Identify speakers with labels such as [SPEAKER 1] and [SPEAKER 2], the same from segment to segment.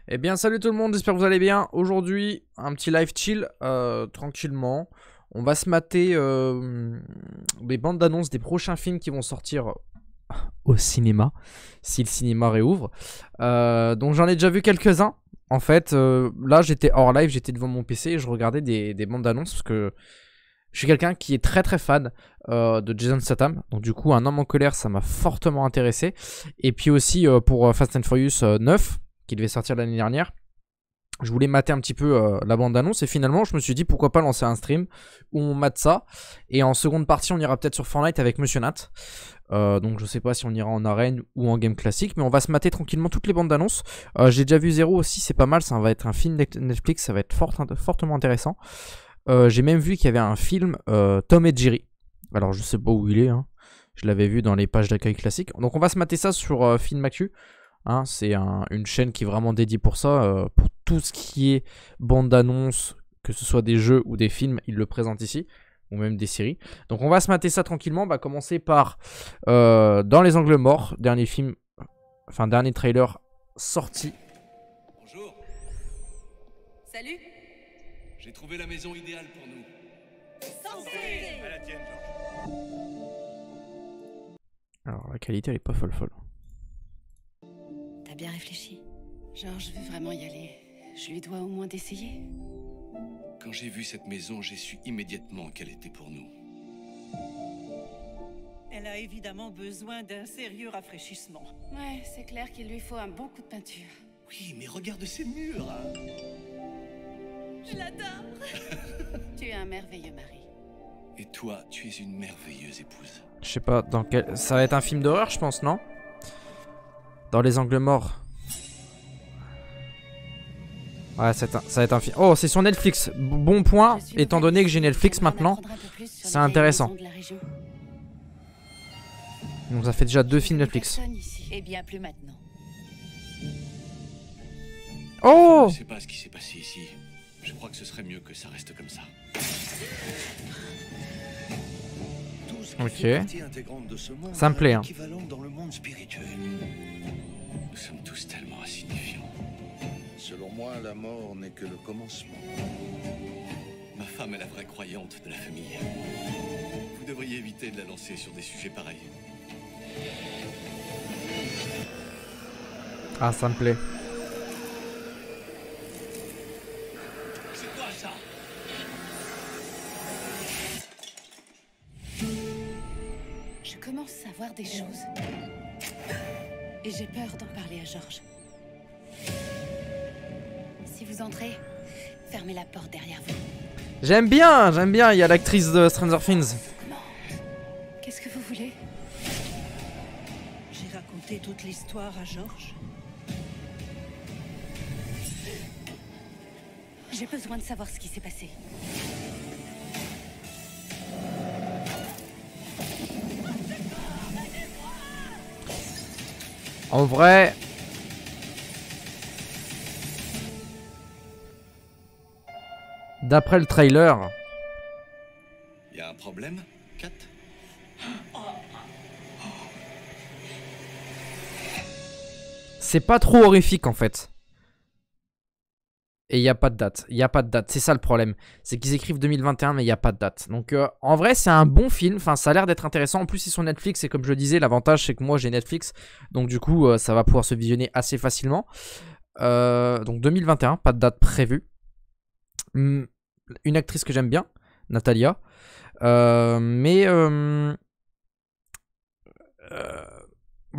[SPEAKER 1] Eh bien salut tout le monde, j'espère que vous allez bien. Aujourd'hui, un petit live chill, tranquillement. On va se mater les bandes d'annonces des prochains films qui vont sortir au cinéma, si le cinéma réouvre. Donc j'en ai déjà vu quelques-uns. En fait, là j'étais hors live, j'étais devant mon PC et je regardais des bandes d'annonces parce que je suis quelqu'un qui est très très fan de Jason Statham. Donc du coup, Un homme en colère, ça m'a fortement intéressé. Et puis aussi pour Fast and Furious 9, qui devait sortir l'année dernière, je voulais mater un petit peu la bande d'annonce. Et finalement, je me suis dit pourquoi pas lancer un stream où on mate ça. Et en seconde partie, on ira peut-être sur Fortnite avec Monsieur Nat. Donc je sais pas si on ira en arène ou en game classique, mais on va se mater tranquillement toutes les bandes d'annonces. J'ai déjà vu Zero aussi, c'est pas mal, ça va être un film Netflix, ça va être fortement intéressant. J'ai même vu qu'il y avait un film Tom et Jerry. Alors je sais pas où il est, hein. Je l'avais vu dans les pages d'accueil classiques. Donc on va se mater ça sur Film Actu. Hein, c'est une chaîne qui est vraiment dédiée pour ça, pour tout ce qui est bande d'annonces, que ce soit des jeux ou des films, ils le présentent ici, ou même des séries. Donc on va se mater ça tranquillement. On va commencer par Dans les angles morts, dernier film, enfin dernier trailer sorti.
[SPEAKER 2] Bonjour,
[SPEAKER 3] Salut.
[SPEAKER 2] j'ai trouvé la maison idéale pour nous.
[SPEAKER 3] Censé.
[SPEAKER 2] À la tienne, Georges.
[SPEAKER 1] Alors la qualité elle est pas folle.
[SPEAKER 3] T'as bien réfléchi?
[SPEAKER 4] Georges veut vraiment y aller. Je lui dois au moins d'essayer.
[SPEAKER 2] Quand j'ai vu cette maison, j'ai su immédiatement qu'elle était pour nous.
[SPEAKER 5] Elle a évidemment besoin d'un sérieux rafraîchissement.
[SPEAKER 4] Ouais, c'est clair qu'il lui faut un bon coup de peinture.
[SPEAKER 2] Oui, mais regarde ces murs.
[SPEAKER 4] Je l'adore. Tu es un merveilleux mari.
[SPEAKER 2] Et toi, tu es une merveilleuse épouse.
[SPEAKER 1] Je sais pas dans quel... Ça va être un film d'horreur je pense, non? Dans les angles morts. Ouais, ça va être un film. Oh, c'est sur Netflix. Bon point, étant donné que j'ai Netflix maintenant. C'est intéressant. Donc ça fait déjà 2 films Netflix.
[SPEAKER 3] Eh bien, plus maintenant.
[SPEAKER 1] Oh!
[SPEAKER 2] Je sais pas ce qui s'est passé ici. Je crois que ce serait mieux que ça reste comme ça.
[SPEAKER 6] Tout ce qui
[SPEAKER 1] Ok.
[SPEAKER 6] fait partie intégrante de ce monde
[SPEAKER 1] Ça me plaît,
[SPEAKER 6] a un
[SPEAKER 1] hein.
[SPEAKER 6] équivalent dans le monde spirituel.
[SPEAKER 2] Nous sommes tous tellement insignifiants.
[SPEAKER 6] Selon moi, la mort n'est que le commencement.
[SPEAKER 2] Ma femme est la vraie croyante de la famille. Vous devriez éviter de la lancer sur des sujets pareils.
[SPEAKER 1] Ah, ça me plaît.
[SPEAKER 2] C'est quoi ça?
[SPEAKER 4] Je commence à voir des choses. Et j'ai peur d'en parler à Georges. Si vous entrez, fermez la porte derrière vous.
[SPEAKER 1] J'aime bien, il y a l'actrice de Stranger Things.
[SPEAKER 4] Comment? Qu'est-ce que vous voulez?
[SPEAKER 5] J'ai raconté toute l'histoire à Georges.
[SPEAKER 4] J'ai besoin de savoir ce qui s'est passé.
[SPEAKER 1] En vrai... D'après le trailer...
[SPEAKER 2] Y a un problème, Kat?
[SPEAKER 1] C'est pas trop horrifique en fait. Et il n'y a pas de date. C'est ça le problème. C'est qu'ils écrivent 2021 mais il n'y a pas de date. Donc en vrai c'est un bon film. Enfin ça a l'air d'être intéressant. En plus ils sont Netflix et comme je le disais l'avantage c'est que moi j'ai Netflix. Donc du coup ça va pouvoir se visionner assez facilement. Donc 2021, pas de date prévue. Une actrice que j'aime bien, Natalia. Bon,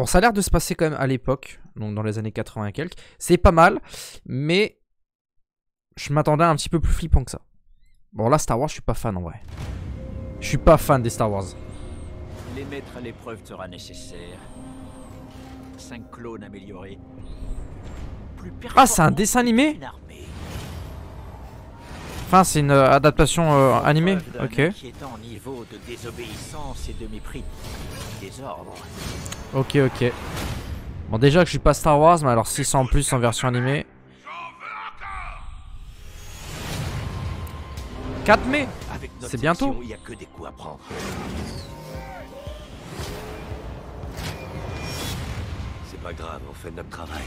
[SPEAKER 1] ça a l'air de se passer quand même à l'époque, donc dans les années 80 et quelques. C'est pas mal, mais je m'attendais à un petit peu plus flippant que ça. Bon, là, Star Wars, je suis pas fan en vrai. Je suis pas fan des Star Wars.
[SPEAKER 7] Les mettre à l'épreuve sera nécessaire. 5 clones améliorés. Plus
[SPEAKER 1] Ah, c'est un dessin animé?
[SPEAKER 7] qu'une armée.
[SPEAKER 1] Enfin, c'est une adaptation animée.
[SPEAKER 7] Preuve d'un
[SPEAKER 1] Ok.
[SPEAKER 7] inquiétant niveau de désobéissance et de mépris des ordres.
[SPEAKER 1] Ok. Bon, déjà que je suis pas Star Wars, mais alors si c'est en plus en version animée. 4 mai.
[SPEAKER 7] Avec notre
[SPEAKER 1] C'est bientôt.
[SPEAKER 7] section, il y a que des coups à prendre. C'est pas grave, on fait notre travail.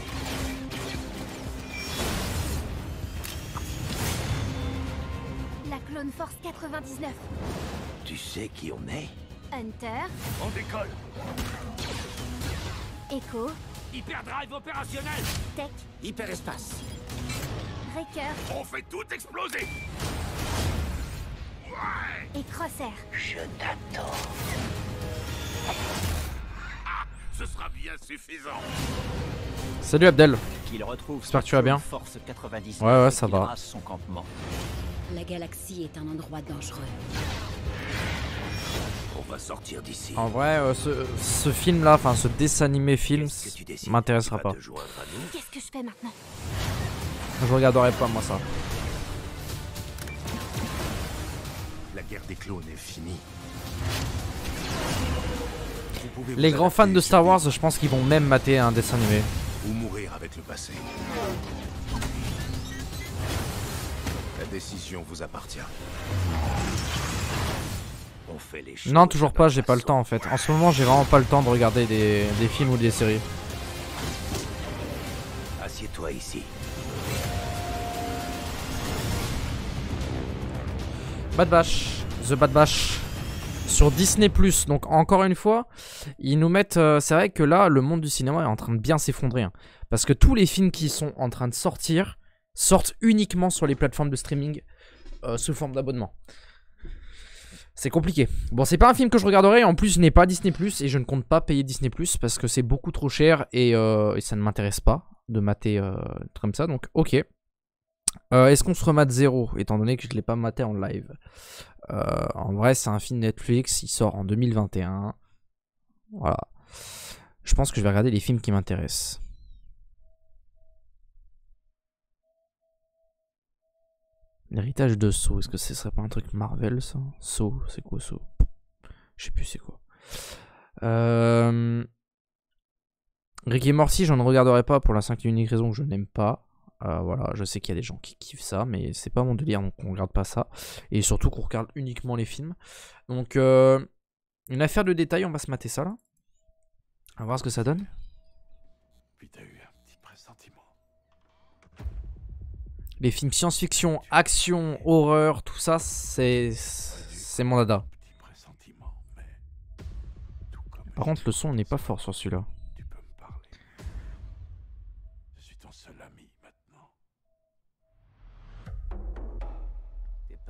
[SPEAKER 8] La Clone Force 99.
[SPEAKER 7] Tu sais qui on est?
[SPEAKER 8] Hunter.
[SPEAKER 7] On décolle.
[SPEAKER 8] Echo.
[SPEAKER 7] Hyperdrive opérationnel.
[SPEAKER 8] Tech.
[SPEAKER 7] Hyperespace.
[SPEAKER 8] Wrecker.
[SPEAKER 7] On fait tout exploser.
[SPEAKER 8] Et Crosshair.
[SPEAKER 7] Je t'attends. Ce sera bien suffisant.
[SPEAKER 1] Salut Abdel.
[SPEAKER 7] Qu'il retrouve.
[SPEAKER 1] J'espère que tu vas bien.
[SPEAKER 7] Force 99.
[SPEAKER 1] Ouais, ça va.
[SPEAKER 7] Rase son campement.
[SPEAKER 3] La galaxie est un endroit dangereux.
[SPEAKER 7] On va sortir d'ici.
[SPEAKER 1] En vrai, ce film là, enfin ce dessin animé film,
[SPEAKER 7] Qu'est-ce que tu décides?
[SPEAKER 1] m'intéressera
[SPEAKER 7] Tu vas
[SPEAKER 1] pas.
[SPEAKER 7] te joindre à nous?
[SPEAKER 8] Qu'est-ce que je fais maintenant?
[SPEAKER 1] Je regarderai pas moi ça.
[SPEAKER 7] La guerre des clones est finie.
[SPEAKER 1] Les grands fans de Star Wars, je pense qu'ils vont même mater un dessin animé.
[SPEAKER 7] Ou mourir avec le passé. La décision vous appartient. On fait les choses.
[SPEAKER 1] Non, toujours pas, j'ai pas le temps en fait. En ce moment, j'ai vraiment pas le temps de regarder des films ou des séries.
[SPEAKER 7] Assieds-toi ici.
[SPEAKER 1] Bad Batch, The Bad Batch sur Disney+. Donc encore une fois, ils nous mettent... c'est vrai que là, le monde du cinéma est en train de bien s'effondrer. Hein, parce que tous les films qui sont en train de sortir sortent uniquement sur les plateformes de streaming sous forme d'abonnement. C'est compliqué. Bon, c'est pas un film que je regarderai. En plus, je n'ai pas Disney+, et je ne compte pas payer Disney+, parce que c'est beaucoup trop cher et ça ne m'intéresse pas de mater comme ça. Donc, ok. Est-ce qu'on se remate 0, étant donné que je ne l'ai pas maté en live? En vrai, c'est un film Netflix, il sort en 2021. Voilà. Je pense que je vais regarder les films qui m'intéressent. L'héritage de Saw, est-ce que ce serait pas un truc Marvel ça? Saw, c'est quoi Saw? Je sais plus c'est quoi. Rick et Morty, j'en regarderai pas pour la simple et unique raison que je n'aime pas. Voilà, je sais qu'il y a des gens qui kiffent ça, mais c'est pas mon délire, donc on regarde pas ça. Et surtout qu'on regarde uniquement les films. Donc, une affaire de détail, on va se mater ça là. On va voir ce que ça donne.
[SPEAKER 2] Puis t'as eu un petit pressentiment.
[SPEAKER 1] Les films science-fiction, action, horreur, tout ça, c'est mon dada.
[SPEAKER 2] Petit pressentiment, mais tout comme
[SPEAKER 1] Par contre, le son n'est pas fort sur celui-là.
[SPEAKER 2] tu peux me parler. Je suis ton seul ami maintenant.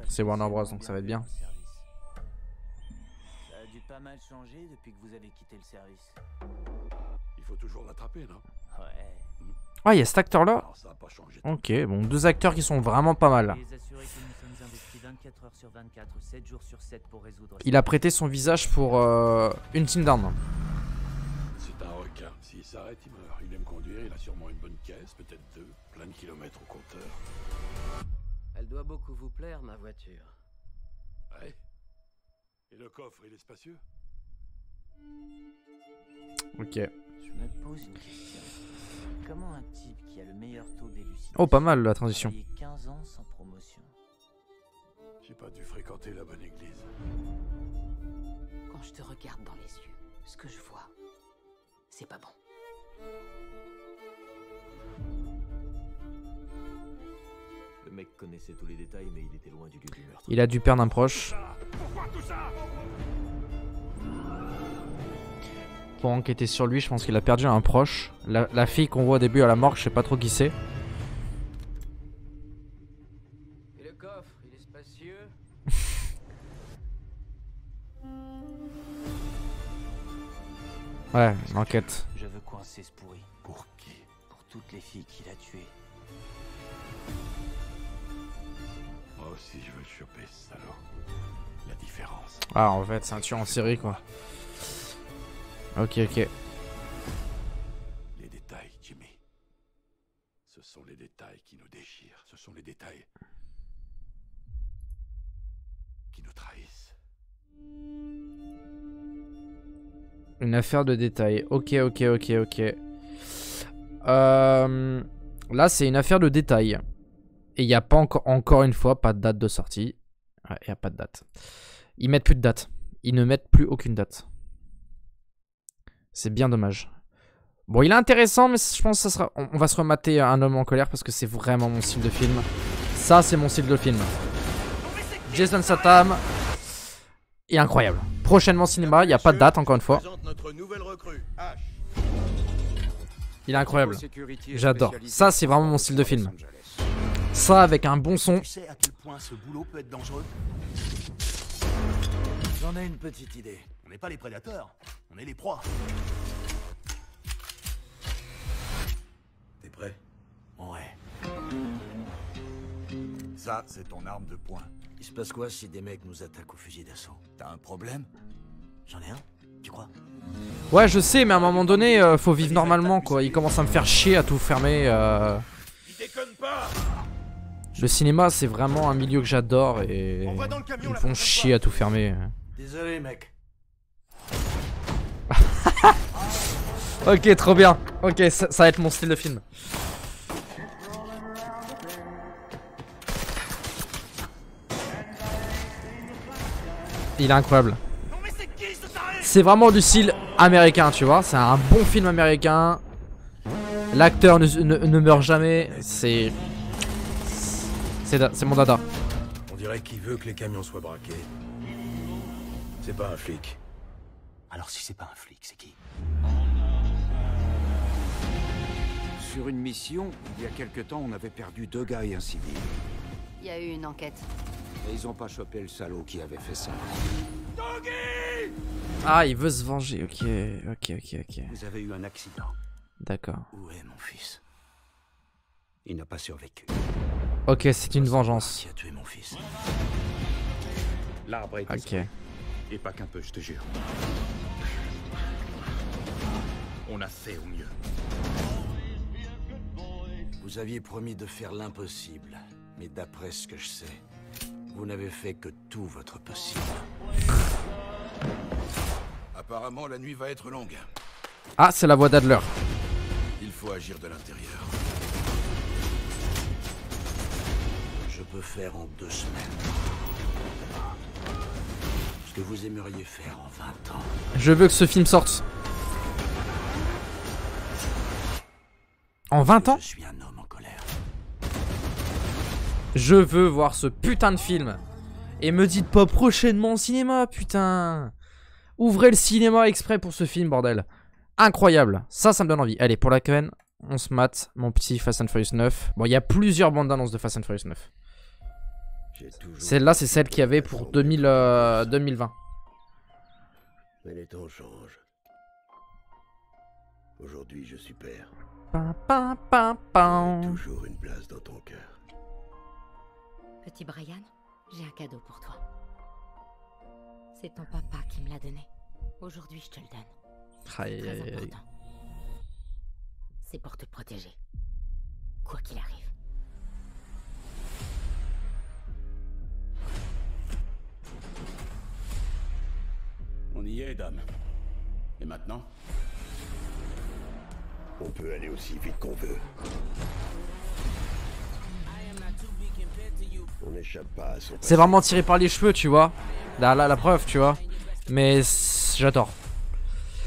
[SPEAKER 1] C'est Warner Bros, donc ça va être bien.
[SPEAKER 7] Ça a dû pas mal changer depuis que vous avez quitté le service.
[SPEAKER 2] Il faut toujours l'attraper, non?
[SPEAKER 7] Ouais.
[SPEAKER 1] Ah, il y a cet acteur-là.
[SPEAKER 2] Non, ça n'a pas changé.
[SPEAKER 1] Ok, bon, deux acteurs qui sont vraiment pas mal.
[SPEAKER 9] Les assurer que nous sommes investis 24 heures sur 24, 7 jours sur 7 pour résoudre.
[SPEAKER 1] Il a prêté son visage pour une team d'armes.
[SPEAKER 2] C'est un requin. S'il s'arrête, il meurt. Il aime conduire, il a sûrement une bonne caisse, peut-être deux. Plein de kilomètres au compteur.
[SPEAKER 10] Elle doit beaucoup vous plaire, ma voiture.
[SPEAKER 2] Ouais. Et le coffre, il est spacieux?
[SPEAKER 1] Ok.
[SPEAKER 9] Je me pose une question. Comment un type qui a le meilleur taux d'élucidation
[SPEAKER 1] Oh, pas mal la transition.
[SPEAKER 9] 15 ans sans promotion.
[SPEAKER 2] J'ai pas dû fréquenter la bonne église.
[SPEAKER 10] Quand je te regarde dans les yeux, ce que je vois, c'est pas bon.
[SPEAKER 11] Le mec connaissait tous les détails, mais il était loin du lieu du meurtre.
[SPEAKER 1] Il a dû perdre un proche.
[SPEAKER 2] Pourquoi tout ça?
[SPEAKER 1] Pour enquêter sur lui, je pense qu'il a perdu un proche. La fille qu'on voit au début à la morgue, je sais pas trop qui c'est.
[SPEAKER 10] Et le coffre, il est spacieux.
[SPEAKER 1] Ouais, l'enquête.
[SPEAKER 9] Je veux coincer ce pourri.
[SPEAKER 2] Pour qui?
[SPEAKER 9] Pour toutes les filles qu'il a tuées.
[SPEAKER 2] Moi aussi, je veux le choper, ce salaud. La différence.
[SPEAKER 1] Ah, en fait, c'est un tueur en série, quoi. Ok, ok.
[SPEAKER 2] Les détails, Jimmy. Ce sont les détails qui nous déchirent. Ce sont les détails qui nous trahissent.
[SPEAKER 1] Une affaire de détail. Ok, ok, ok, ok. Là, c'est une affaire de détail. Et il n'y a pas encore une fois, pas de date de sortie. Ouais, il n'y a pas de date. Ils mettent plus de date. Ils ne mettent plus aucune date. C'est bien dommage. Bon, il est intéressant, mais je pense que ça sera... On va se remater Un homme en colère parce que c'est vraiment mon style de film. Ça, c'est mon style de film. Jason Statham est incroyable. Prochainement cinéma, il n'y a pas de date encore une fois. Il est incroyable. J'adore. Ça, c'est vraiment mon style de film. Ça avec un bon son.
[SPEAKER 7] Tu sais à quel point ce boulot peut être dangereux? J'en ai une petite idée. On n'est pas les prédateurs, on est les proies. T'es prêt? Ouais. Ça, c'est ton arme de poing. Il se passe quoi si des mecs nous attaquent au fusil d'assaut? T'as un problème? J'en ai un, tu crois?
[SPEAKER 1] Ouais, je sais, mais à un moment donné, faut vivre normalement, quoi. Il commence à me faire chier à tout fermer. Le cinéma, c'est vraiment un milieu que j'adore et ils me font chier à tout fermer.
[SPEAKER 7] Désolé, mec.
[SPEAKER 1] Ok, trop bien. Ok, ça va être mon style de film. Il est incroyable. C'est vraiment du style américain, tu vois. C'est un bon film américain. L'acteur ne meurt jamais. C'est mon dada.
[SPEAKER 11] On dirait qu'il veut que les camions soient braqués. C'est pas un flic.
[SPEAKER 7] Alors si c'est pas un flic, c'est qui?
[SPEAKER 12] Sur une mission, il y a quelque temps, on avait perdu 2 gars et un civil.
[SPEAKER 10] Il y a eu une enquête.
[SPEAKER 12] Et ils ont pas chopé le salaud qui avait fait ça.
[SPEAKER 1] Ah, il veut se venger. Ok.
[SPEAKER 12] Vous avez eu un accident.
[SPEAKER 1] D'accord.
[SPEAKER 12] Où est mon fils? Il n'a pas survécu.
[SPEAKER 1] Ok, c'est une vengeance.
[SPEAKER 12] Qui a tué mon fils?
[SPEAKER 11] L'arbre est
[SPEAKER 1] Ok.
[SPEAKER 11] Et pas qu'un peu, je te jure. On a fait au mieux.
[SPEAKER 7] Vous aviez promis de faire l'impossible, mais d'après ce que je sais, vous n'avez fait que tout votre possible.
[SPEAKER 6] Apparemment, la nuit va être longue.
[SPEAKER 1] Ah, c'est la voix d'Adler.
[SPEAKER 6] Il faut agir de l'intérieur.
[SPEAKER 7] Je peux faire en 2 semaines. Ce que vous aimeriez faire en 20 ans.
[SPEAKER 1] Je veux que ce film sorte. En 20 ans?
[SPEAKER 7] Je suis un homme en colère.
[SPEAKER 1] Je veux voir ce putain de film. Et me dites pas prochainement au cinéma, putain. Ouvrez le cinéma exprès pour ce film, bordel. Incroyable. Ça me donne envie. Allez, pour la queue, on se mate mon petit Fast and Furious 9. Bon, il y a plusieurs bandes d'annonces de Fast and Furious 9. Celle-là, c'est celle qu'il y avait pour 2020.
[SPEAKER 6] Mais les temps changent. Aujourd'hui, je suis père. Toujours une place dans ton cœur.
[SPEAKER 3] Petit Brian, j'ai un cadeau pour toi. C'est ton papa qui me l'a donné. Aujourd'hui, je te le donne.
[SPEAKER 1] Aïe,
[SPEAKER 3] Très
[SPEAKER 1] aïe, aïe.
[SPEAKER 3] important. C'est pour te protéger. Quoi qu'il arrive.
[SPEAKER 6] On y est, dame. Et maintenant? On peut aller aussi vite qu'on veut. On n'échappe pas à son
[SPEAKER 1] C'est vraiment tiré par les cheveux, tu vois. La preuve, tu vois. Mais j'adore.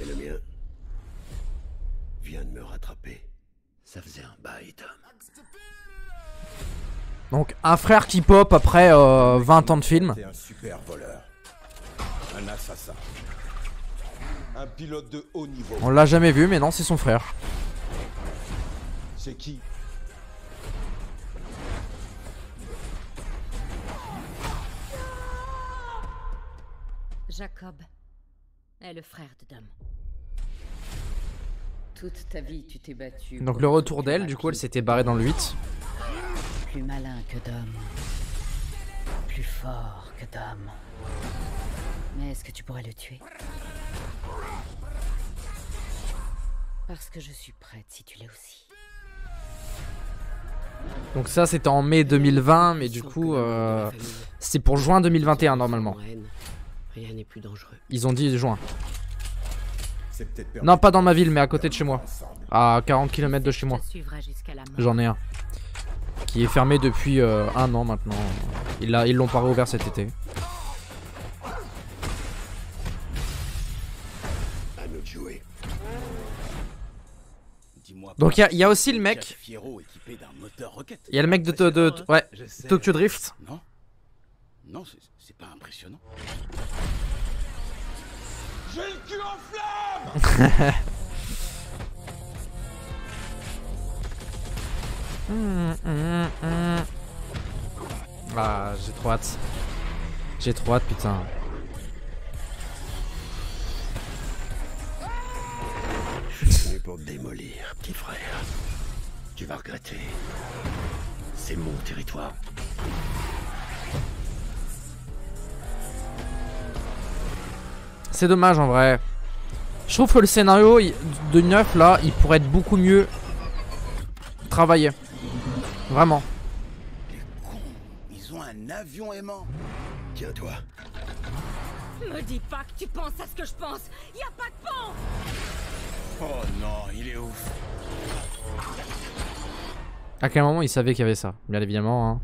[SPEAKER 6] Et le mien vient de me rattraper. Ça faisait un bail, Tom.
[SPEAKER 1] Donc, un frère qui pop après 20 ans de film.
[SPEAKER 6] T'es un super voleur. Un assassin. Un pilote de haut niveau.
[SPEAKER 1] On l'a jamais vu, mais non, c'est son frère.
[SPEAKER 6] C'est qui?
[SPEAKER 3] Jacob est le frère de Dom.
[SPEAKER 10] Toute ta vie, tu t'es battu.
[SPEAKER 1] Donc le retour d'elle, du coup, elle s'était barrée dans le 8.
[SPEAKER 10] Plus malin que Dom. Plus fort que Dom. Mais est-ce que tu pourrais le tuer? Parce que je suis prête si tu l'es aussi.
[SPEAKER 1] Donc ça, c'était en mai 2020, mais du coup, c'est pour juin 2021 normalement.
[SPEAKER 10] Rien n'est plus dangereux.
[SPEAKER 1] Ils ont dit juin. Non, pas dans ma ville, mais à côté de chez moi. À 40 km de chez moi. J'en ai un. Qui est fermé depuis 1 an maintenant. Ils l'ont pas réouvert cet été. Donc il y a aussi le mec. Il y a le mec de ouais, Tokyo Drift.
[SPEAKER 12] Non, c'est pas impressionnant.
[SPEAKER 13] J'ai le cul en flamme.
[SPEAKER 1] Ah, j'ai trop hâte. J'ai trop hâte, putain.
[SPEAKER 6] Je suis venu pour te démolir, petit frère. Tu vas regretter. C'est mon territoire.
[SPEAKER 1] C'est dommage en vrai. Je trouve que le scénario de 9 là, il pourrait être beaucoup mieux travaillé. Vraiment.
[SPEAKER 12] Ils ont un avion aimant.
[SPEAKER 6] Tiens-toi.
[SPEAKER 3] Me dis pas que tu penses à ce que je pense. Y a pas de pont.
[SPEAKER 12] Oh non, il est ouf.
[SPEAKER 1] À quel moment il savait qu'il y avait ça? Bien évidemment. Hein.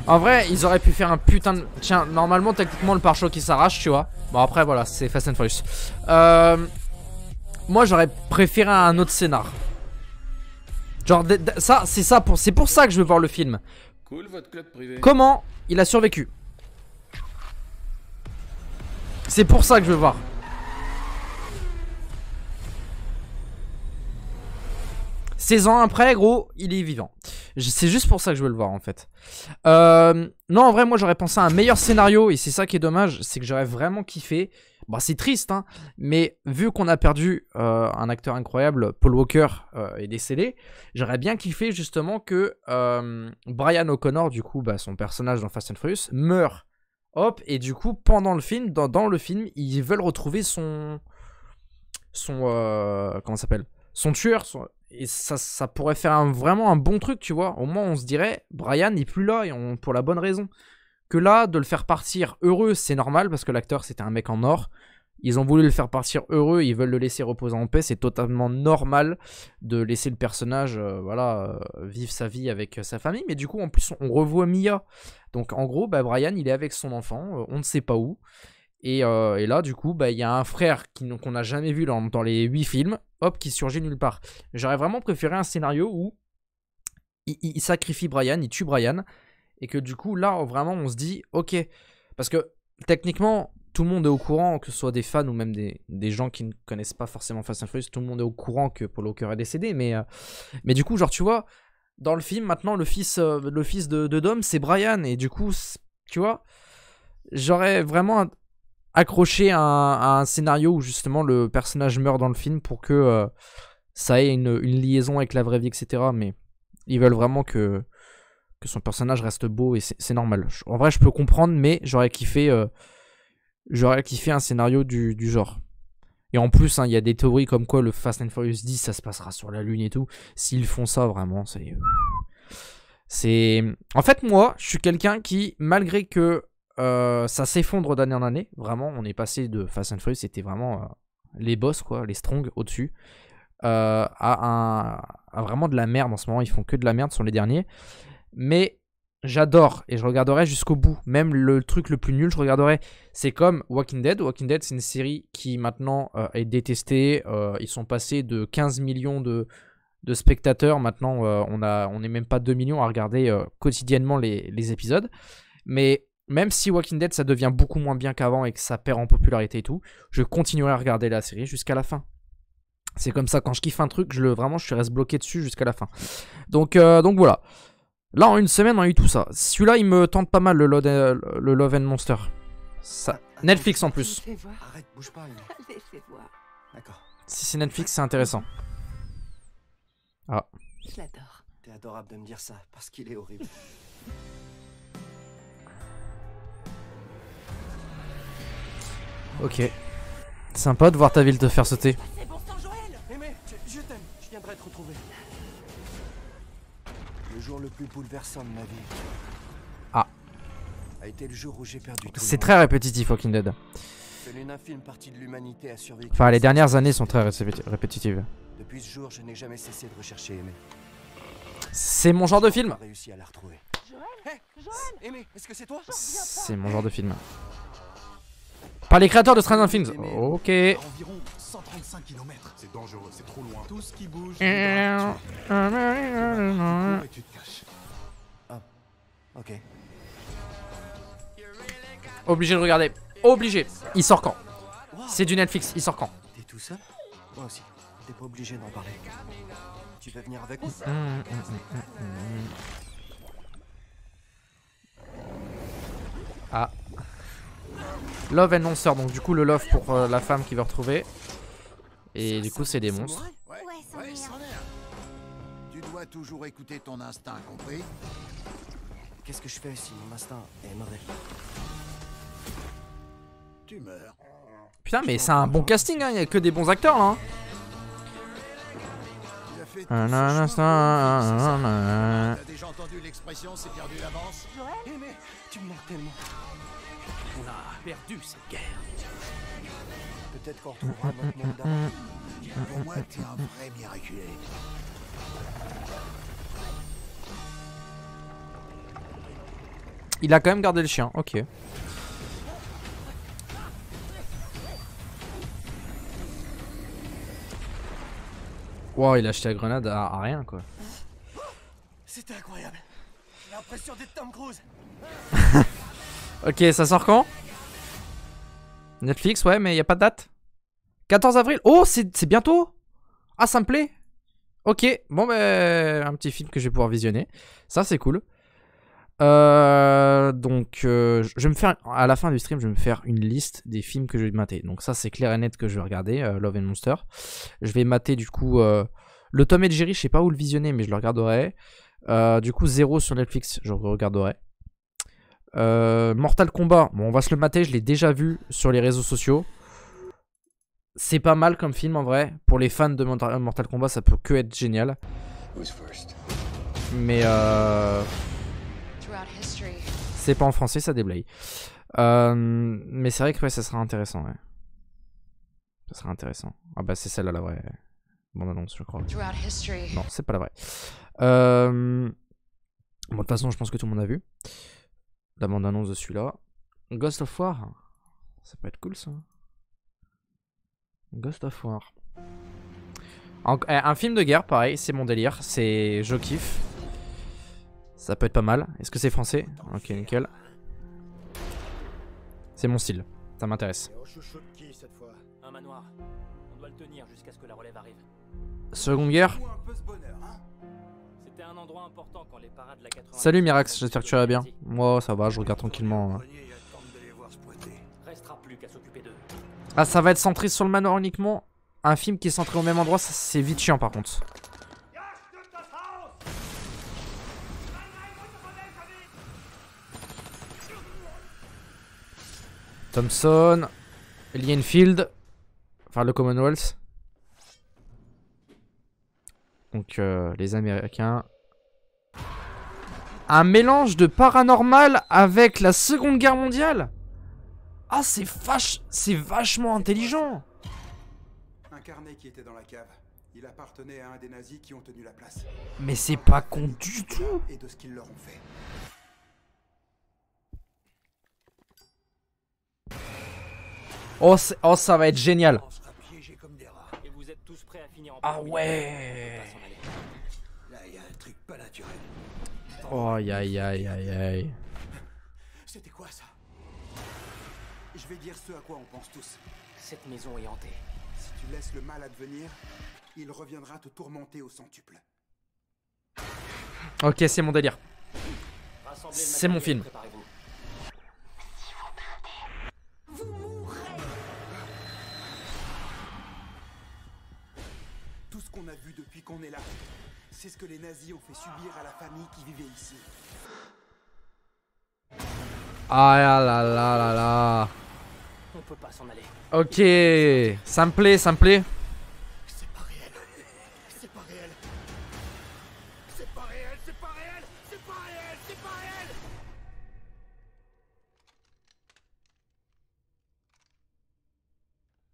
[SPEAKER 1] En vrai, ils auraient pu faire un putain de... Tiens, normalement, techniquement, le pare-choc qui s'arrache, tu vois. Bon, après, voilà, c'est Fast and Furious. Moi, j'aurais préféré un autre scénar. Genre, ça, c'est pour ça que je veux voir le film.
[SPEAKER 12] Cool, votre club privé.
[SPEAKER 1] Comment il a survécu? C'est pour ça que je veux voir. 16 ans après, gros, il est vivant. C'est juste pour ça que je veux le voir, en fait. Non, en vrai, moi, j'aurais pensé à un meilleur scénario. Et c'est ça qui est dommage, c'est que j'aurais vraiment kiffé. Bah, c'est triste, hein. Mais vu qu'on a perdu un acteur incroyable, Paul Walker est décédé, j'aurais bien kiffé, justement, que Brian O'Connor, du coup, bah, son personnage dans Fast and Furious, meurt. Hop, et du coup, pendant le film, dans le film, ils veulent retrouver son comment ça s'appelle? Son tueur, et ça pourrait faire vraiment un bon truc, tu vois. Au moins, on se dirait, Brian n'est plus là, et pour la bonne raison. Que là, de le faire partir heureux, c'est normal, parce que l'acteur, c'était un mec en or. Ils ont voulu le faire partir heureux, ils veulent le laisser reposer en paix. C'est totalement normal de laisser le personnage vivre sa vie avec sa famille. Mais du coup, en plus, on revoit Mia. Donc, en gros, bah, Brian, il est avec son enfant, on ne sait pas où. Et là, du coup, bah, y a un frère qu'on n'a jamais vu dans les 8 films, hop, qui surgit nulle part. J'aurais vraiment préféré un scénario où il sacrifie Brian, il tue Brian, et que du coup, là, vraiment, on se dit, ok, parce que techniquement, tout le monde est au courant, que ce soit des fans ou même des gens qui ne connaissent pas forcément Fast and Furious, tout le monde est au courant que Paul Walker est décédé, mais du coup, genre, tu vois, dans le film, maintenant, le fils de Dom, c'est Brian, et du coup, tu vois, j'aurais vraiment accroché à un scénario où justement le personnage meurt dans le film pour que ça ait une liaison avec la vraie vie, etc. Mais ils veulent vraiment que son personnage reste beau et c'est normal. En vrai, je peux comprendre, mais j'aurais kiffé un scénario du genre. Et en plus, il y a des théories comme quoi le Fast and Furious 10, ça se passera sur la Lune et tout. S'ils font ça, vraiment, c'est... En fait, moi, je suis quelqu'un qui, malgré que ça s'effondre d'année en année, vraiment, on est passé de Fast and Furious, c'était vraiment les boss, quoi, les strong au-dessus, à vraiment de la merde en ce moment. Ils font que de la merde, ce sont les derniers. Mais j'adore et je regarderai jusqu'au bout. Même le truc le plus nul, je regarderai. C'est comme Walking Dead. Walking Dead, c'est une série qui maintenant est détestée. Ils sont passés de 15 millions de spectateurs. Maintenant, on n'est même pas 2 millions à regarder quotidiennement les épisodes. Mais même si Walking Dead, ça devient beaucoup moins bien qu'avant et que ça perd en popularité et tout, je continuerai à regarder la série jusqu'à la fin. C'est comme ça, quand je kiffe un truc, je reste bloqué dessus jusqu'à la fin. Donc voilà. Là, en une semaine, on a eu tout ça. Celui-là, il me tente pas mal, le Love and Monster. Ça, Netflix en plus.
[SPEAKER 14] Arrête, bouge pas. Allez, fais voir. D'accord.
[SPEAKER 1] Si c'est Netflix, c'est intéressant. Ah.
[SPEAKER 14] Je l'adore. T'es adorable de me dire ça, parce qu'il est horrible.
[SPEAKER 1] Ok. Sympa de voir ta ville te faire sauter.
[SPEAKER 14] C'est bon sang, Joël. Aimé, je t'aime. Je viendrai te retrouver. Le jour le plus bouleversant de ma vie.
[SPEAKER 1] Ah.
[SPEAKER 14] A été le jour où j'ai perdu tout.
[SPEAKER 1] C'est très répétitif, Walking Dead.
[SPEAKER 14] Seule une infime partie de l'humanité a survécu.
[SPEAKER 1] Enfin, les dernières années sont très répétitives.
[SPEAKER 14] Depuis ce jour, je n'ai jamais cessé de rechercher Aimé.
[SPEAKER 1] C'est mon genre de film.
[SPEAKER 14] Réussi à la retrouver. Joël, hey, Joël. Aimé, est-ce que c'est toi?
[SPEAKER 1] C'est mon genre de film. Par les créateurs de Stranger Things. Ok.
[SPEAKER 14] À environ
[SPEAKER 13] 135 km. C'est dangereux, c'est trop loin. Tout ce qui bouge,
[SPEAKER 14] Et
[SPEAKER 13] tu te caches.
[SPEAKER 14] Ah, ok.
[SPEAKER 1] Obligé de regarder. Obligé. Il sort quand? C'est du Netflix, il sort quand?
[SPEAKER 14] T'es tout seul? Moi aussi. T'es pas obligé d'en parler. Tu peux venir avec nous?
[SPEAKER 1] Ah. Love and Monster, donc du coup le love pour la femme qui veut retrouver. Et du coup c'est des monstres.
[SPEAKER 8] Ouais, c'en est un.
[SPEAKER 7] Tu dois toujours écouter ton instinct, compris?
[SPEAKER 14] Qu'est-ce que je fais si mon instinct est mauvais?
[SPEAKER 7] Tu meurs.
[SPEAKER 1] Putain mais c'est un bon casting, hein. Il y a que des bons acteurs là. Hein.
[SPEAKER 7] T'as déjà entendu l'expression c'est perdu l'avance?
[SPEAKER 14] Eh mais tu me manques tellement.
[SPEAKER 6] On a perdu cette guerre.
[SPEAKER 14] Peut-être qu'on retrouvera notre monde d'avant.
[SPEAKER 7] Pour moi, t'es un vrai miraculé.
[SPEAKER 1] Il a quand même gardé le chien, ok. Wow, il a acheté la grenade à rien quoi.
[SPEAKER 14] C'était incroyable. J'ai l'impression d'être Tom Cruise.
[SPEAKER 1] Ok, ça sort quand? Netflix, ouais, mais il n'y a pas de date. 14 avril. Oh, c'est bientôt. Ah, ça me plaît. Ok, bon, ben, un petit film que je vais pouvoir visionner. Ça, c'est cool. Donc, je vais me faire, à la fin du stream, je vais me faire une liste des films que je vais mater. Donc ça, c'est clair et net que je vais regarder, Love and Monster. Je vais mater, du coup, le Tom et Jerry, je sais pas où le visionner, mais je le regarderai. Du coup, Zero sur Netflix, je regarderai. Mortal Kombat, bon, on va se le mater, je l'ai déjà vu sur les réseaux sociaux. C'est pas mal comme film en vrai. Pour les fans de Mortal Kombat, ça peut que être génial. Mais c'est pas en français, ça déblaye. Mais c'est vrai que ouais, ça sera intéressant. Ouais. Ça sera intéressant. Ah bah c'est celle-là la vraie. Bon annonce, je crois. Non, c'est pas la vraie. Bon, de toute façon, je pense que tout le monde a vu la bande-annonce de celui-là. Ghost of War. Ça peut être cool ça. Ghost of War. Un film de guerre, pareil, c'est mon délire. Je kiffe. Ça peut être pas mal. Est-ce que c'est français? Ok, nickel. C'est mon style. Ça m'intéresse.
[SPEAKER 11] Un manoir. On doit le tenir jusqu'à ce que la relève arrive.
[SPEAKER 1] Seconde guerre.
[SPEAKER 11] C'était un endroit important quand les parades de la 80.
[SPEAKER 1] Salut Mirax, j'espère que tu vas bien. Moi ça va, je regarde tranquillement.
[SPEAKER 11] Restera plus qu'à s'occuper d'eux.
[SPEAKER 1] Ah, ça va être centré sur le manoir uniquement. Un film qui est centré au même endroit, c'est vite chiant par contre. Thompson, Lienfield, enfin le Commonwealth. Donc les Américains. Un mélange de paranormal avec la Seconde Guerre mondiale. Ah, c'est vachement intelligent.
[SPEAKER 13] Un carnet qui était dans la cave. Il appartenait à un des nazis qui ont tenu la place.
[SPEAKER 1] Mais c'est pas con du tout.
[SPEAKER 13] Et de ce qu'ils leur ont fait.
[SPEAKER 1] Oh, ça va être génial.
[SPEAKER 11] Et vous êtes tous prêts à finir en
[SPEAKER 1] Ah ouais.
[SPEAKER 7] Là, il y a un truc pas naturel.
[SPEAKER 1] Oh, aïe aïe aïe aïe aïe.
[SPEAKER 13] C'était quoi ça? Je vais dire ce à quoi on pense tous.
[SPEAKER 11] Cette maison est hantée.
[SPEAKER 13] Si tu laisses le mal advenir, il reviendra te tourmenter au centuple.
[SPEAKER 1] Ok, c'est mon délire. C'est mon film.
[SPEAKER 8] Vous mourrez.
[SPEAKER 13] Tout ce qu'on a vu depuis qu'on est là, c'est ce que les nazis ont fait subir à la famille qui vivait ici.
[SPEAKER 1] Ah là là là là.
[SPEAKER 11] On peut pas s'en aller.
[SPEAKER 1] Ok, ça me plaît, ça me plaît.
[SPEAKER 7] C'est pas réel. C'est pas réel. C'est pas réel, c'est pas réel. C'est pas réel, c'est pas réel.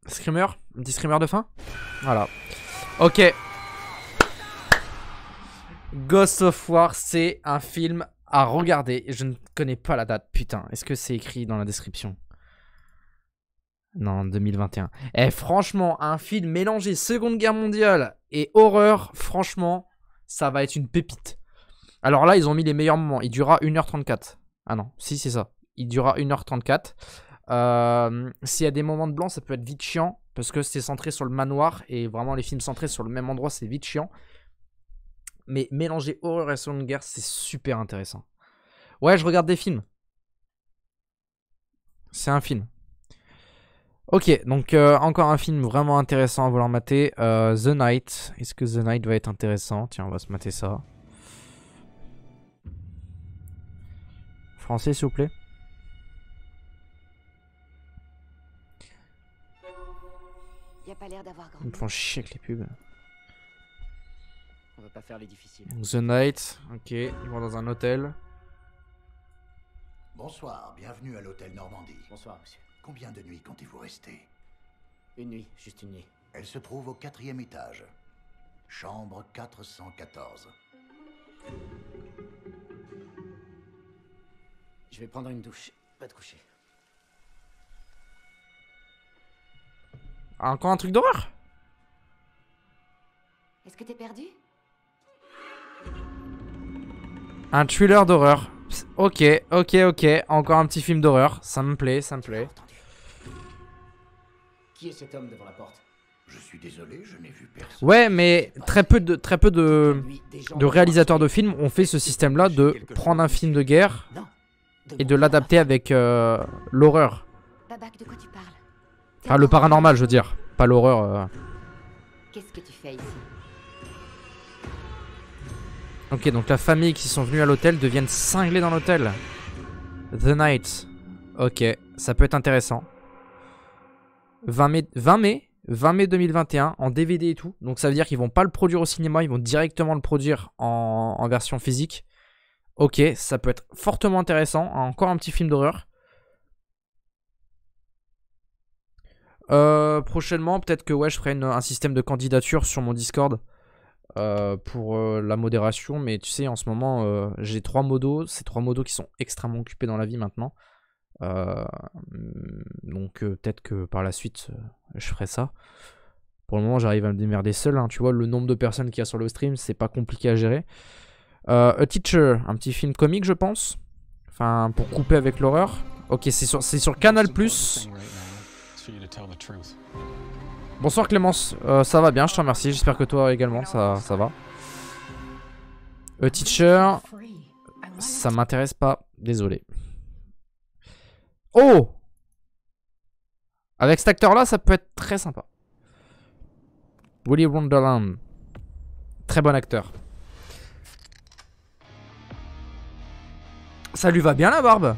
[SPEAKER 1] Screamer, un petit screamer de fin. Voilà. Ok. Ghost of War, c'est un film à regarder. Je ne connais pas la date. Putain, est-ce que c'est écrit dans la description? Non, 2021. Eh, franchement, un film mélangé Seconde Guerre mondiale et horreur, franchement, ça va être une pépite. Alors là, ils ont mis les meilleurs moments. Il durera 1h34. Ah non, si, c'est ça. Il durera 1h34. S'il y a des moments de blanc, ça peut être vite chiant. Parce que c'est centré sur le manoir. Et vraiment, les films centrés sur le même endroit, c'est vite chiant. Mais mélanger horreur et Seconde Guerre, c'est super intéressant. Ouais, je regarde des films. C'est un film. Ok, donc encore un film vraiment intéressant à vouloir mater. The Night. Est-ce que The Night va être intéressant? Tiens, on va se mater ça. Français, s'il vous plaît.
[SPEAKER 10] Y a pas l'air d'avoir grand.
[SPEAKER 1] Ils me font chier avec les pubs.
[SPEAKER 9] On va pas faire les difficiles.
[SPEAKER 1] The Night, ok, ils vont dans un hôtel.
[SPEAKER 15] Bonsoir, bienvenue à l'hôtel Normandie.
[SPEAKER 9] Bonsoir, monsieur.
[SPEAKER 15] Combien de nuits comptez-vous rester?
[SPEAKER 9] Une nuit, juste une nuit.
[SPEAKER 15] Elle se trouve au 4e étage. Chambre 414.
[SPEAKER 9] Je vais prendre une douche. Va te coucher.
[SPEAKER 1] Encore un truc d'horreur?
[SPEAKER 3] Est-ce que t'es perdu?
[SPEAKER 1] Un thriller d'horreur. Ok, ok, ok. Encore un petit film d'horreur. Ça me plaît, ça me plaît.
[SPEAKER 9] Qui est cet homme devant la porte?
[SPEAKER 15] Je suis désolé, je n'ai vu personne.
[SPEAKER 1] Ouais, mais très peu de réalisateurs de films ont fait ce système-là de prendre un film de guerre et de l'adapter avec l'horreur.
[SPEAKER 3] Babak, de quoi tu parles?
[SPEAKER 1] Enfin, le paranormal, je veux dire. Pas l'horreur.
[SPEAKER 3] Qu'est-ce que tu fais ici?
[SPEAKER 1] Ok, donc la famille qui sont venus à l'hôtel deviennent cinglés dans l'hôtel. The Night. Ok, ça peut être intéressant. 20 mai 2021 en DVD et tout. Donc ça veut dire qu'ils vont pas le produire au cinéma, ils vont directement le produire en version physique. Ok, ça peut être fortement intéressant. Encore un petit film d'horreur. Prochainement, peut-être que ouais, je ferai un système de candidature sur mon Discord pour la modération. Mais tu sais, en ce moment, j'ai 3 modos. Ces 3 modos qui sont extrêmement occupés dans la vie maintenant. Donc peut-être que par la suite, je ferai ça. Pour le moment, j'arrive à me démerder seul. Hein. Tu vois, le nombre de personnes qu'il y a sur le stream, c'est pas compliqué à gérer. A Teacher, un petit film comique, je pense. Enfin, pour couper avec l'horreur. Ok, c'est sur Canal+. Bonsoir Clémence, ça va bien, je te remercie. J'espère que toi également, ça va. A Teacher, ça m'intéresse pas, désolé. Oh! Avec cet acteur-là, ça peut être très sympa. Willy Wonderland. Très bon acteur. Ça lui va bien la barbe.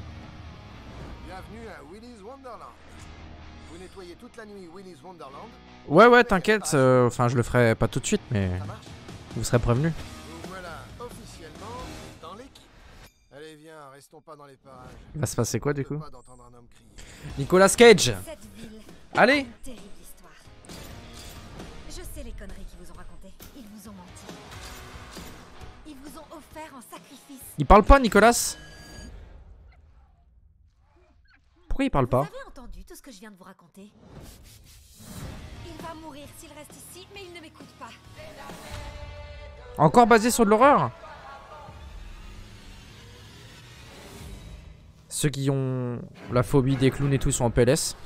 [SPEAKER 16] Bienvenue à Willy's Wonderland. Vous nettoyez toute la nuit Willy's Wonderland.
[SPEAKER 1] Ouais, t'inquiète. Enfin, je le ferai pas tout de suite, mais vous serez prévenu.
[SPEAKER 16] Vous voilà officiellement dans l'équipe. Allez, viens, restons pas dans les parages.
[SPEAKER 1] Il va se passer quoi du coup? Nicolas Cage. Allez.
[SPEAKER 8] Terrible histoire. Je sais les conneries qu'ils vous ont racontées. Ils vous ont menti. Ils vous ont offert en sacrifice.
[SPEAKER 1] Il parle pas, Nicolas? Pourquoi il parle pas?
[SPEAKER 8] Vous avez entendu tout ce que je viens de vous raconter? Il va mourir s'il reste ici, mais il ne m'écoute pas.
[SPEAKER 1] Encore basé sur de l'horreur? Ceux qui ont la phobie des clowns et tout sont en PLS.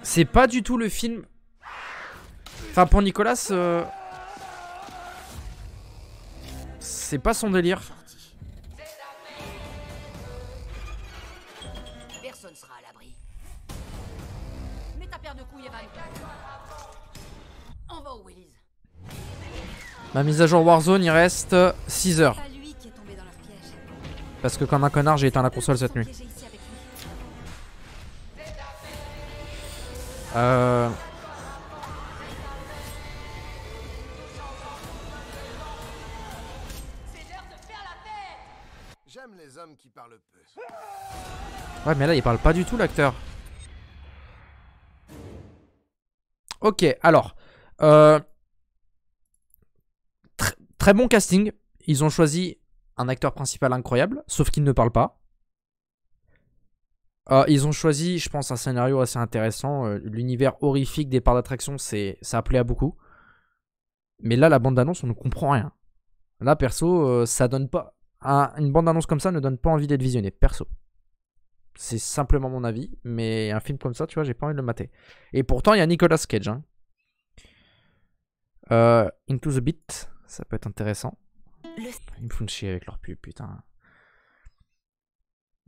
[SPEAKER 1] C'est pas du tout le film. Enfin, pour Nicolas, c'est pas son délire.
[SPEAKER 10] Personne sera à l'abri. Mets ta paire de couilles, Evan. On va au Willy's.
[SPEAKER 1] Ma mise à jour Warzone, il reste 6 heures. Parce que comme un connard, j'ai éteint la console cette nuit.
[SPEAKER 16] J'aime les hommes qui parlent peu.
[SPEAKER 1] Ouais, mais là, il parle pas du tout, l'acteur. Ok, alors. Très bon casting. Ils ont choisi un acteur principal incroyable, sauf qu'il ne parle pas. Ils ont choisi, je pense, un scénario assez intéressant. L'univers horrifique des parcs d'attraction, ça plaît à beaucoup. Mais là, la bande-annonce, on ne comprend rien. Là, perso, ça donne pas... une bande-annonce comme ça ne donne pas envie d'être visionnée, perso. C'est simplement mon avis. Mais un film comme ça, tu vois, j'ai pas envie de le mater. Et pourtant, il y a Nicolas Cage. Hein. Into the Beat, ça peut être intéressant. Ils me font chier avec leur pub, putain.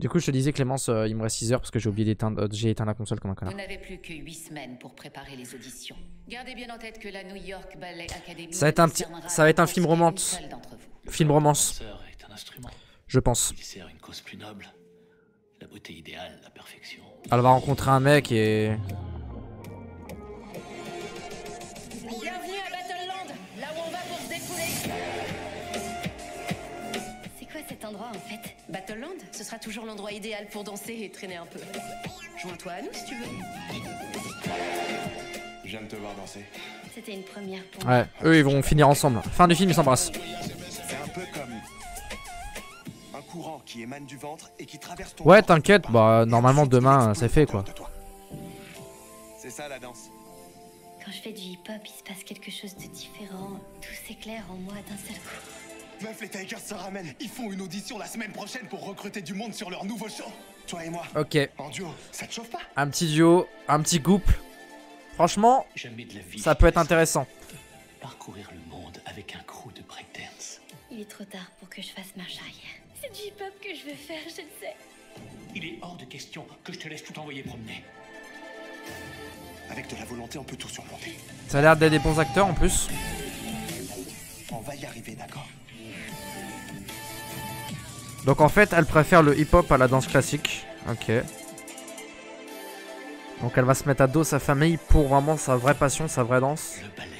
[SPEAKER 1] Du coup, je te disais, Clémence, il me reste 6 heures parce que j'ai oublié d'éteindre. J'ai éteint la console comme un connard.
[SPEAKER 10] Vous n'avez plus que 8 semaines pour préparer les auditions. Gardez bien en tête que la New York Ballet Academy
[SPEAKER 1] Ça va être un film romance. Film romance. Je pense.
[SPEAKER 2] Il sert une cause plus noble. La beauté idéale, la perfection.
[SPEAKER 1] Elle va rencontrer un mec et...
[SPEAKER 10] Bienvenue à Battleland, là où on va pour se défouler. C'est quoi cet endroit en fait? Battleland, ce sera toujours l'endroit idéal pour danser et traîner un peu. Joins-toi à nous si tu veux.
[SPEAKER 13] Je viens de te voir danser.
[SPEAKER 10] C'était une première pour
[SPEAKER 1] Ouais, eux ils vont finir ensemble. Fin du film, ils s'embrassent.
[SPEAKER 13] C'est un peu comme un courant qui émane du ventre et qui traverse ton
[SPEAKER 1] Ouais, t'inquiète, bah normalement demain c'est fait quoi.
[SPEAKER 13] C'est ça la danse.
[SPEAKER 10] Quand je fais du hip-hop, il se passe quelque chose de différent. Tout s'éclaire en moi d'un seul coup.
[SPEAKER 13] Meuf, les Tigers se ramènent. Ils font une audition la semaine prochaine pour recruter du monde sur leur nouveau show. Toi et moi.
[SPEAKER 1] Ok.
[SPEAKER 13] En duo, ça te chauffe pas?
[SPEAKER 1] Un petit duo, un petit couple. Franchement, ça peut être intéressant.
[SPEAKER 2] Parcourir le monde avec un crew de breakdance.
[SPEAKER 10] Il est trop tard pour que je fasse marche arrière. C'est du hip-hop que je veux faire, je le sais.
[SPEAKER 2] Il est hors de question que je te laisse tout envoyer promener.
[SPEAKER 13] Avec de la volonté, on peut tout surmonter.
[SPEAKER 1] Ça a l'air d'être des bons acteurs en plus.
[SPEAKER 13] On va y arriver, d'accord?
[SPEAKER 1] Donc en fait, elle préfère le hip-hop à la danse classique. Ok. Donc elle va se mettre à dos sa famille pour vraiment sa vraie passion, sa vraie danse.
[SPEAKER 2] Le ballet,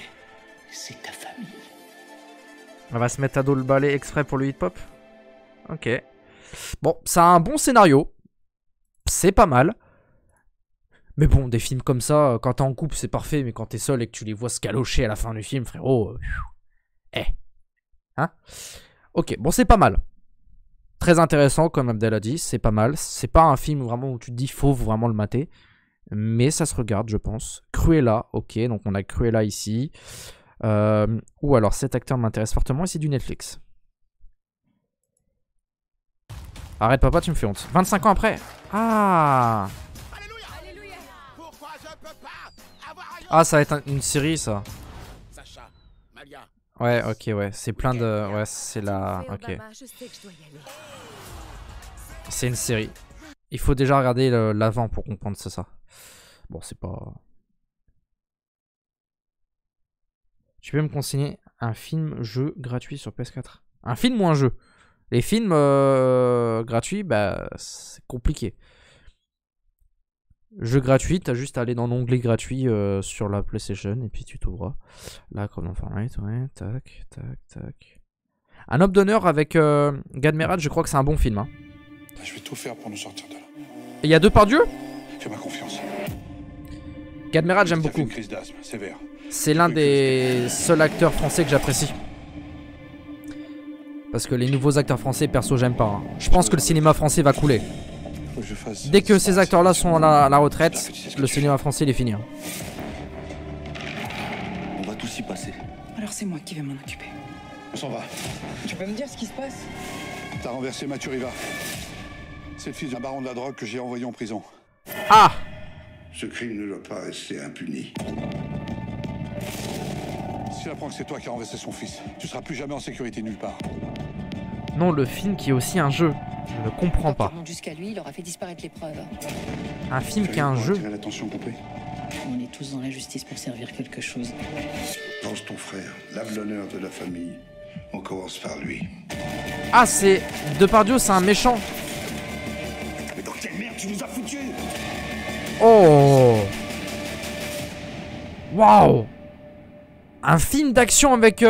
[SPEAKER 2] c'est ta famille.
[SPEAKER 1] Elle va se mettre à dos le ballet exprès pour le hip-hop. Ok. Bon, ça a un bon scénario. C'est pas mal. Mais bon, des films comme ça, quand t'es en couple, c'est parfait. Mais quand t'es seul et que tu les vois se calocher à la fin du film, frérot... Hein? Ok, bon, c'est pas mal. Très intéressant, comme Abdel a dit. C'est pas mal. C'est pas un film vraiment où tu te dis faut vraiment le mater. Mais ça se regarde, je pense. Cruella, ok. Donc on a Cruella ici. Ou alors cet acteur m'intéresse fortement. Et c'est du Netflix. Arrête papa, tu me fais honte. 25 ans après. Ah. Ah, ça va être une série, ça. Ouais, ok, ouais. C'est plein de... Ouais, c'est la... Ok. C'est une série. Il faut déjà regarder l'avant pour comprendre ça. Bon, c'est pas... Tu peux me consigner un film-jeu gratuit sur PS4? Un film ou un jeu? Les films gratuits, bah, c'est compliqué. Jeu gratuit, t'as juste à aller dans l'onglet gratuit sur la PlayStation et puis tu t'ouvres. Là, comme Fortnite, ouais, tac, tac, tac. Un Homme d'honneur avec Gadmerad, je crois que c'est un bon film. Hein.
[SPEAKER 13] Je vais tout faire pour nous sortir de là.
[SPEAKER 1] Et il y a Depardieu?
[SPEAKER 13] Fais-moi confiance.
[SPEAKER 1] Gadmerad, j'aime beaucoup. C'est l'un des seuls acteurs français que j'apprécie. Parce que les nouveaux acteurs français, perso, j'aime pas. Hein. Je pense que le cinéma français va couler. Dès que ces acteurs-là sont à la retraite, le cinéma français, il est fini. Hein.
[SPEAKER 13] On va tous y passer.
[SPEAKER 4] Alors c'est moi qui vais m'en occuper.
[SPEAKER 13] On s'en va.
[SPEAKER 4] Tu peux me dire ce qui se passe?
[SPEAKER 13] T'as renversé Maturiva. C'est le fils d'un baron de la drogue que j'ai envoyé en prison.
[SPEAKER 1] Ah!
[SPEAKER 15] Ce crime ne doit pas rester impuni.
[SPEAKER 13] S'il apprend que c'est toi qui as renversé son fils, tu seras plus jamais en sécurité nulle part.
[SPEAKER 1] Non, le film qui est aussi un jeu. Je ne comprends pas.
[SPEAKER 4] Jusqu'à lui, il aura fait disparaître les preuves.
[SPEAKER 1] Un film qui est un jeu.
[SPEAKER 13] Compris.
[SPEAKER 4] On est tous dans la justice pour servir quelque chose.
[SPEAKER 15] Pense ton frère, lave l'honneur de la famille. On commence par lui.
[SPEAKER 1] Ah, c'est... Depardieu, c'est un méchant.
[SPEAKER 13] Mais dans quelle merde tu nous as foutu?
[SPEAKER 1] Oh! Waouh! Un film d'action avec...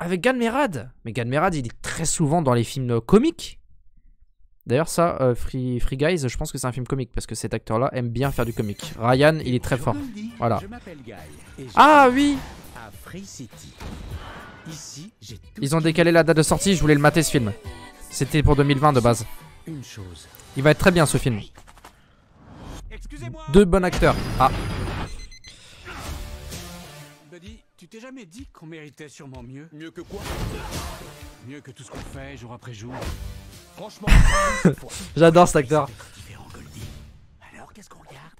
[SPEAKER 1] Avec Gadmerad. Mais Gadmerad, il est très souvent dans les films comiques. D'ailleurs, ça, Free Guys, je pense que c'est un film comique. Parce que cet acteur-là aime bien faire du comique. Ryan, il est très fort. Voilà. Ah oui! Ils ont décalé la date de sortie, je voulais le mater ce film. C'était pour 2020 de base.
[SPEAKER 17] une chose.
[SPEAKER 1] Il va être très bien ce film.
[SPEAKER 17] Excusez-moi.
[SPEAKER 1] 2 bons acteurs. Ah.
[SPEAKER 17] Buddy, tu t'es jamais dit qu'on méritait sûrement mieux?
[SPEAKER 7] Mieux que quoi?
[SPEAKER 17] Mieux que tout ce qu'on fait jour après jour.
[SPEAKER 7] Franchement,
[SPEAKER 1] J'adore cet acteur.
[SPEAKER 10] Alors, qu'est-ce qu'on regarde?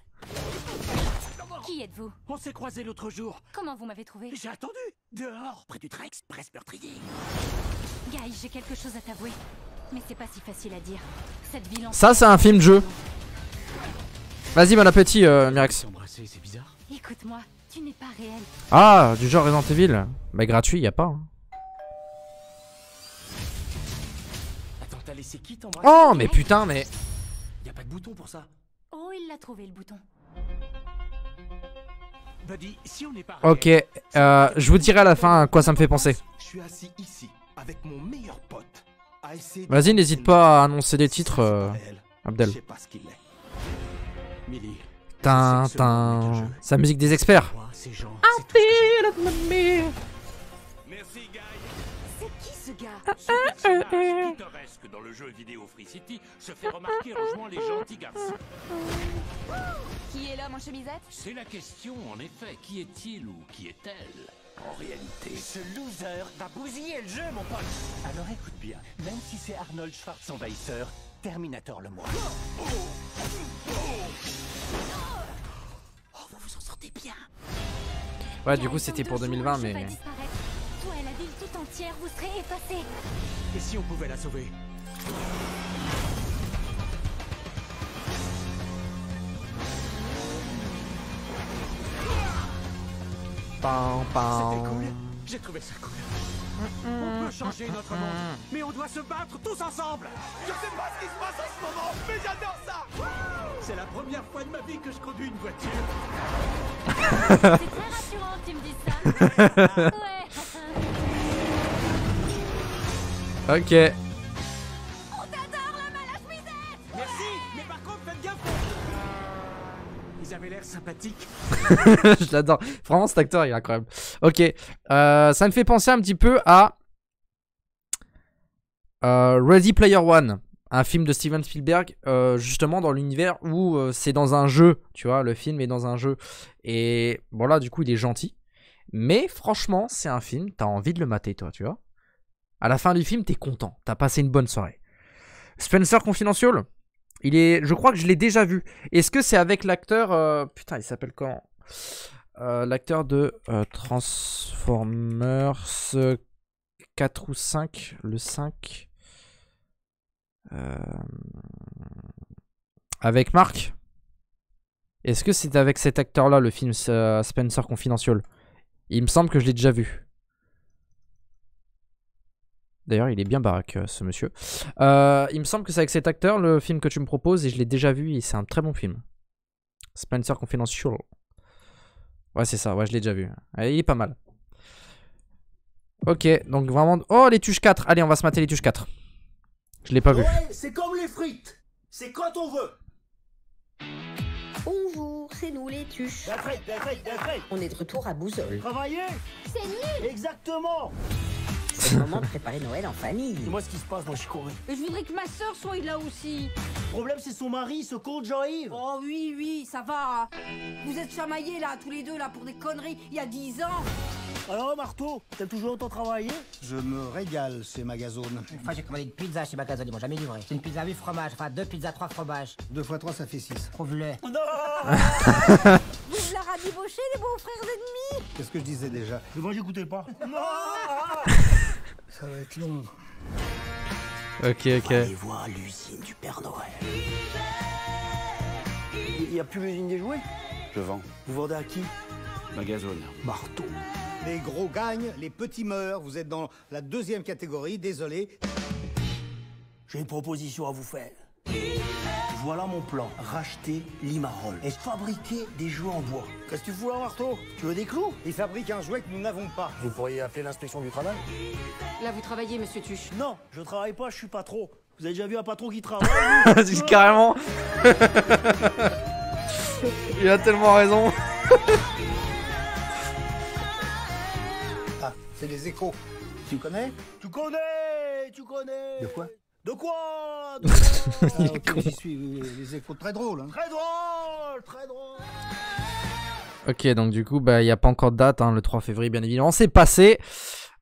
[SPEAKER 10] Qui êtes-vous?
[SPEAKER 17] On s'est croisés l'autre jour.
[SPEAKER 10] Comment vous m'avez trouvé?
[SPEAKER 17] J'ai attendu, dehors, près du train express meurtrier.
[SPEAKER 10] Guy, j'ai quelque chose à t'avouer. Mais c'est pas si facile à dire. Cette ville en...
[SPEAKER 1] Ça, c'est un film jeu. Vas-y, bon appétit, Mirex.
[SPEAKER 17] C'est bizarre.
[SPEAKER 10] Écoute-moi, tu n'es pas réel.
[SPEAKER 1] Ah, du genre Resident Evil. Bah, gratuit, y a pas. Hein.
[SPEAKER 7] Attends, t'as laissé qui t'embrasser?
[SPEAKER 1] Oh, mais putain, mais.
[SPEAKER 7] Y a pas de bouton pour ça.
[SPEAKER 10] Oh, il l'a trouvé le bouton.
[SPEAKER 17] Buddy, si on n'est pas
[SPEAKER 1] Ok, je vous dirai à la fin à quoi ça me fait penser.
[SPEAKER 7] Je suis assis ici, avec mon meilleur pote.
[SPEAKER 1] Vas-y, n'hésite pas à annoncer des titres, Abdel.
[SPEAKER 7] Je sais pas ce qu'il est. Millie.
[SPEAKER 1] Tintin. C'est la musique des experts.
[SPEAKER 7] Ces gens,
[SPEAKER 17] Merci, Guy.
[SPEAKER 10] C'est qui ce gars?
[SPEAKER 17] Ce personnage pittoresque dans le jeu vidéo Free City se fait remarquer en jouant les gentils garçons.
[SPEAKER 10] Qui est l'homme en chemisette?
[SPEAKER 17] C'est la question, en effet. Qui est-il ou qui est-elle?
[SPEAKER 7] En réalité, ce loser va bousiller le jeu, mon pote. Alors écoute bien, même si c'est Arnold Schwarzenegger, Terminator le moi.
[SPEAKER 10] Oh, vous vous en sortez bien.
[SPEAKER 1] Ouais, du coup, c'était pour 2020, mais.
[SPEAKER 10] Toi et la ville tout entière, vous serez effacés.
[SPEAKER 17] Et si on pouvait la sauver?
[SPEAKER 1] C'était
[SPEAKER 17] cool. J'ai trouvé ça cool. On peut changer notre monde, mais on doit se battre tous ensemble.
[SPEAKER 7] Je sais pas ce qui se passe en ce moment, mais j'adore ça.
[SPEAKER 17] C'est la première fois de ma vie que je conduis une voiture.
[SPEAKER 10] C'est très rassurant que tu me dises ça. Ouais.
[SPEAKER 1] Ok.
[SPEAKER 10] On t'adore, la malache misette.
[SPEAKER 17] Merci, mais par contre, faites gaffe. Ils avaient l'air sympathiques.
[SPEAKER 1] Je l'adore. Vraiment, cet acteur, il est incroyable. Ok. Ça me fait penser un petit peu à Ready Player One, un film de Steven Spielberg, justement dans l'univers où c'est dans un jeu, tu vois, le film est dans un jeu. Et bon là, du coup, il est gentil. Mais franchement, c'est un film, t'as envie de le mater, toi, tu vois. À la fin du film, t'es content, t'as passé une bonne soirée. Spencer Confidential, je crois que je l'ai déjà vu. Est-ce que c'est avec l'acteur... putain, il s'appelle comment? L'acteur de Transformers 4 ou 5. Le 5. Avec Marc. Est-ce que c'est avec cet acteur-là, le film Spencer Confidential? Il me semble que je l'ai déjà vu. D'ailleurs, il est bien baraque, ce monsieur. Il me semble que c'est avec cet acteur, le film que tu me proposes, et je l'ai déjà vu, et c'est un très bon film. Spencer Confidential. Ouais, c'est ça, ouais, je l'ai déjà vu. Il est pas mal. Ok, donc vraiment... Oh, les Tuches 4. Allez, on va se mater les Tuches 4. Je l'ai pas vu.
[SPEAKER 7] Ouais, c'est comme les frites. C'est quand on veut.
[SPEAKER 18] Bonjour, c'est nous les Tuches. On est de retour à Boussole.
[SPEAKER 7] Travailler.
[SPEAKER 18] C'est nul.
[SPEAKER 7] Exactement.
[SPEAKER 18] C'est le moment de préparer Noël en famille.
[SPEAKER 7] Dis-moi ce qui se passe, moi je suis coré.
[SPEAKER 19] Je voudrais que ma soeur soit là aussi.
[SPEAKER 7] Le problème c'est son mari, ce con de Jean-Yves.
[SPEAKER 19] Oh oui, ça va. Vous êtes chamaillés là, tous les deux là, pour des conneries, il y a 10 ans.
[SPEAKER 7] Alors Marteau, t'as toujours autant travaillé? Je me régale chez Magazone.
[SPEAKER 18] Une fois j'ai commandé une pizza chez Magazone, ils m'ont jamais livré. C'est une pizza 8 fromages, enfin 2 pizzas 3 fromages.
[SPEAKER 7] 2 x 3 ça fait 6.
[SPEAKER 18] Prouve-le.
[SPEAKER 7] Non.
[SPEAKER 19] Vous la rabiboché les beaux frères ennemis.
[SPEAKER 7] Qu'est-ce que je disais déjà? Moi j'écoutais pas. Non. Ça va être long.
[SPEAKER 1] Ok.
[SPEAKER 7] Allez voir l'usine du Père Noël. Il n'y a plus l'usine des jouets?
[SPEAKER 12] Je vends.
[SPEAKER 7] Vous vendez à qui?
[SPEAKER 12] Magazone.
[SPEAKER 7] Marteau. Les gros gagnent, les petits meurent. Vous êtes dans la 2e catégorie, désolé. J'ai une proposition à vous faire. Voilà mon plan. Racheter Limaroll et fabriquer des jouets en bois. Qu'est-ce que tu fous là, Marteau? Tu veux des clous? Ils fabriquent un jouet que nous n'avons pas. Vous pourriez appeler l'inspection du travail?
[SPEAKER 19] Là vous travaillez, monsieur Tuche?
[SPEAKER 7] Non, je travaille pas, je suis patron. Vous avez déjà vu un patron qui travaille?
[SPEAKER 1] Carrément. Il a tellement raison.
[SPEAKER 7] Ah, c'est les échos. Tu connais? Tu connais. De quoi? De quoi ok, j'y suis. Les échos très drôles. Hein. Très drôle, très drôle.
[SPEAKER 1] Ok, donc du coup, bah, il n'y a pas encore de date, hein, le 3 février, bien évidemment. C'est passé.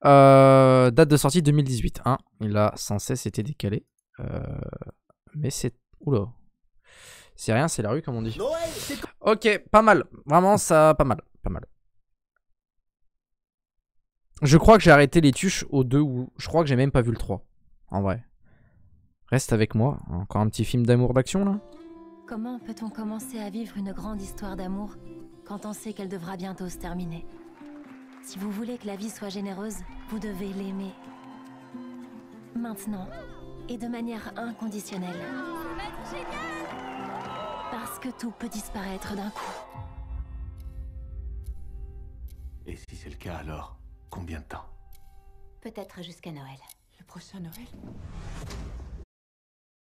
[SPEAKER 1] Date de sortie 2018. Hein. Il a sans cesse été décalé. Mais c'est... Oula. C'est rien, c'est la rue, comme on dit.
[SPEAKER 7] Noël,
[SPEAKER 1] ok, pas mal. Vraiment, ça, pas mal. Pas mal. Je crois que j'ai arrêté les tuches au 2 ou... Je crois que j'ai même pas vu le 3. En vrai. Reste avec moi. Encore un petit film d'amour d'action, là.
[SPEAKER 20] Comment peut-on commencer à vivre une grande histoire d'amour quand on sait qu'elle devra bientôt se terminer? Si vous voulez que la vie soit généreuse, vous devez l'aimer. Maintenant. Et de manière inconditionnelle. Parce que tout peut disparaître d'un coup.
[SPEAKER 2] Et si c'est le cas alors, combien de temps?
[SPEAKER 3] Peut-être jusqu'à Noël.
[SPEAKER 5] Le prochain Noël?